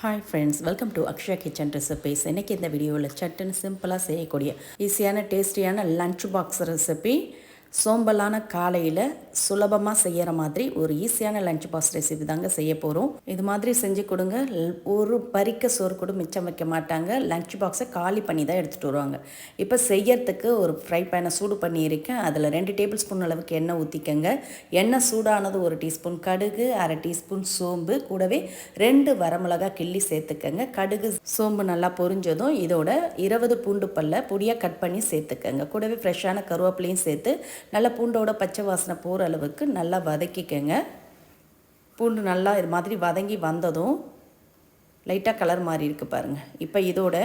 Hi friends, welcome to Akshaya kitchen recipes. இன்றைக்கி இந்த வீடியோவில் சட்டுன்னு சிம்பிளாக செய்யக்கூடிய ஈஸியான டேஸ்டியான லன்ச் பாக்ஸ் ரெசிபி. சோம்பலான காலையில் சுலபமாக செய்கிற மாதிரி ஒரு ஈஸியான லன்ச் பாக்ஸ் ரெசிபி தாங்க செய்ய போகிறோம். இது மாதிரி செஞ்சு கொடுங்க. ஒரு பறிக்க சோறு கூட மிச்சம் வைக்க மாட்டாங்க. லன்ச் பாக்ஸை காலி பண்ணி தான் எடுத்துகிட்டு வருவாங்க. இப்போ செய்யறதுக்கு ஒரு ஃப்ரை பேனை சூடு பண்ணியிருக்கேன். அதில் 2 டேபிள் ஸ்பூன் அளவுக்கு எண்ணெய் ஊற்றிக்கங்க. எண்ணெய் சூடானது 1 டீஸ்பூன் கடுகு, 1/2 டீஸ்பூன் சோம்பு, கூடவே 2 வரமிளகா கிள்ளி சேர்த்துக்கங்க. கடுகு சோம்பு நல்லா பொரிஞ்சதும் இதோட 20 பூண்டு பல்ல பொடியாக கட் பண்ணி சேர்த்துக்கங்க. கூடவே ஃப்ரெஷ்ஷான கருவேப்பிலையும் சேர்த்து நல்லா பூண்டோட பச்சை வாசனை போகிற அளவுக்கு நல்லா வதக்கிக்கங்க. பூண்டு நல்லா இது மாதிரி வதங்கி வந்ததும் லைட்டாக கலர் மாறி இருக்குது பாருங்கள். இப்போ இதோட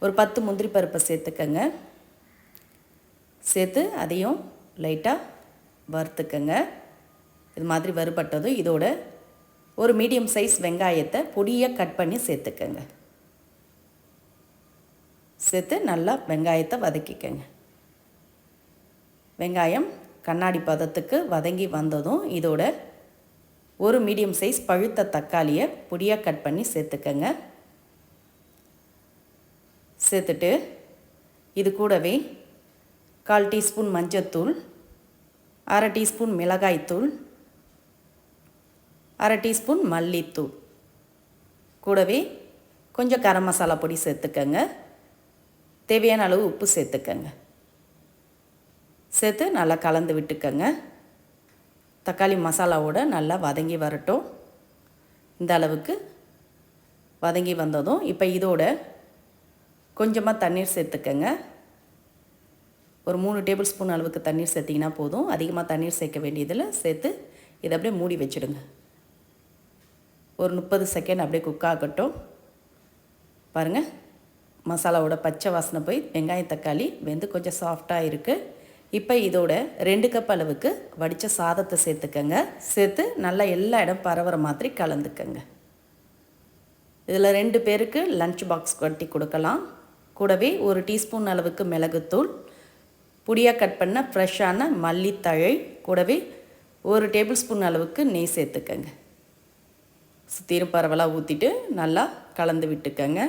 ஒரு 10 முந்திரி பருப்பை சேர்த்துக்கங்க. சேர்த்து அதையும் லைட்டாக வறுத்துக்கங்க. இது மாதிரி வறுபட்டதும் இதோட ஒரு மீடியம் சைஸ் வெங்காயத்தை பொடியாக கட் பண்ணி சேர்த்துக்கங்க. சேர்த்து நல்லா வெங்காயத்தை வதக்கிக்கங்க. வெங்காயம் கண்ணாடி பதத்துக்கு வதங்கி வந்ததும் இதோட ஒரு மீடியம் சைஸ் பழுத்த தக்காளியை பொடியாக கட் பண்ணி சேர்த்துக்கங்க. சேர்த்துட்டு இது கூடவே 1/4 டீஸ்பூன் மஞ்சத்தூள், 1/2 டீஸ்பூன் மிளகாய்த்தூள், 1/2 டீஸ்பூன் மல்லித்தூள், கூடவே கொஞ்சம் கரம் மசாலா பொடி சேர்த்துக்கங்க. தேவையான அளவு உப்பு சேர்த்துக்கங்க. சேர்த்து நல்லா கலந்து விட்டுக்கங்க. தக்காளி மசாலாவோட நல்லா வதங்கி வரட்டும். இந்த அளவுக்கு வதங்கி வந்ததும் இப்போ இதோட கொஞ்சமாக தண்ணீர் சேர்த்துக்கங்க. ஒரு 3 டேபிள் ஸ்பூன் அளவுக்கு தண்ணீர் சேர்த்திங்கன்னா போதும். அதிகமாக தண்ணீர் சேர்க்க வேண்டியதில் சேர்த்து இதை அப்படியே மூடி வச்சுடுங்க. ஒரு 30 செகண்ட் அப்படியே குக் ஆகட்டும். பாருங்கள், மசாலாவோட பச்சை வாசனை போய் வெங்காயம் தக்காளி வெந்து கொஞ்சம் சாஃப்டாக இருக்குது. இப்போ இதோட 2 கப் அளவுக்கு வடித்த சாதத்தை சேர்த்துக்கங்க. சேர்த்து நல்லா எல்லா இடம் பரவுற மாதிரி கலந்துக்கங்க. இதில் 2 பேருக்கு லன்ச் பாக்ஸ் கட்டி கொடுக்கலாம். கூடவே 1 டீஸ்பூன் அளவுக்கு மிளகுத்தூள், பொடியாக கட் பண்ண ஃப்ரெஷ்ஷான மல்லித்தழை, கூடவே 1 டேபிள் ஸ்பூன் அளவுக்கு நெய் சேர்த்துக்கங்க. சுற்றிலும் பரவலாக ஊற்றிட்டு நல்லா கலந்து விட்டுக்கங்க.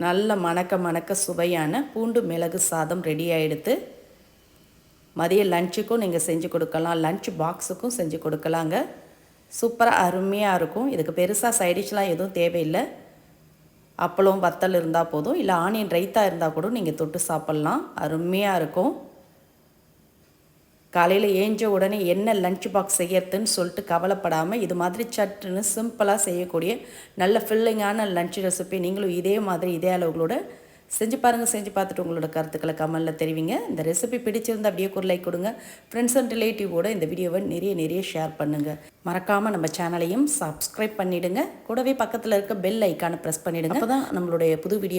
நல்ல மணக்க சுவையான பூண்டு மிளகு சாதம் ரெடி ஆகிடுது. மதிய லஞ்சுக்கும் நீங்கள் செஞ்சு கொடுக்கலாம், லன்ச் பாக்ஸுக்கும் செஞ்சு கொடுக்கலாங்க. சூப்பராக அருமையாக இருக்கும். இதுக்கு பெருசாக சைடிஷ்லாம் எதுவும் தேவையில்லை. அப்பளம் வத்தல் இருந்தால் போதும், இல்லை ஆனியன் ரைத்தா இருந்தால் கூட நீங்கள் தொட்டு சாப்பிட்லாம். அருமையாக இருக்கும். காலையில் ஏஞ்ச உடனே என்ன லன்ச் பாக்ஸ் செய்யறதுன்னு சொல்லிட்டு கவலைப்படாமல் இது மாதிரி சட்டுன்னு சிம்பிளாக செய்யக்கூடிய நல்ல ஃபில்லிங்கான லன்ச் ரெசிபி நீங்களும் இதே மாதிரி இதே அளவுகளோட செஞ்சு பாருங்கள். செஞ்சு பார்த்துட்டு உங்களோட கருத்துக்களை கமெண்டில் தெரிவிங்க. இந்த ரெசிபி பிடிச்சிருந்தால் அப்படியே ஒரு லைக் கொடுங்க. ஃப்ரெண்ட்ஸ் அண்ட் ரிலேட்டிவோட இந்த வீடியோவை நிறைய ஷேர் பண்ணுங்கள். மறக்காமல் நம்ம சேனலையும் சப்ஸ்கிரைப் பண்ணிவிடுங்க. கூடவே பக்கத்தில் இருக்க பெல் ஐக்கானை ப்ரெஸ் பண்ணிவிடுங்க. அப்போ தான் நம்மளுடைய புது வீடியோ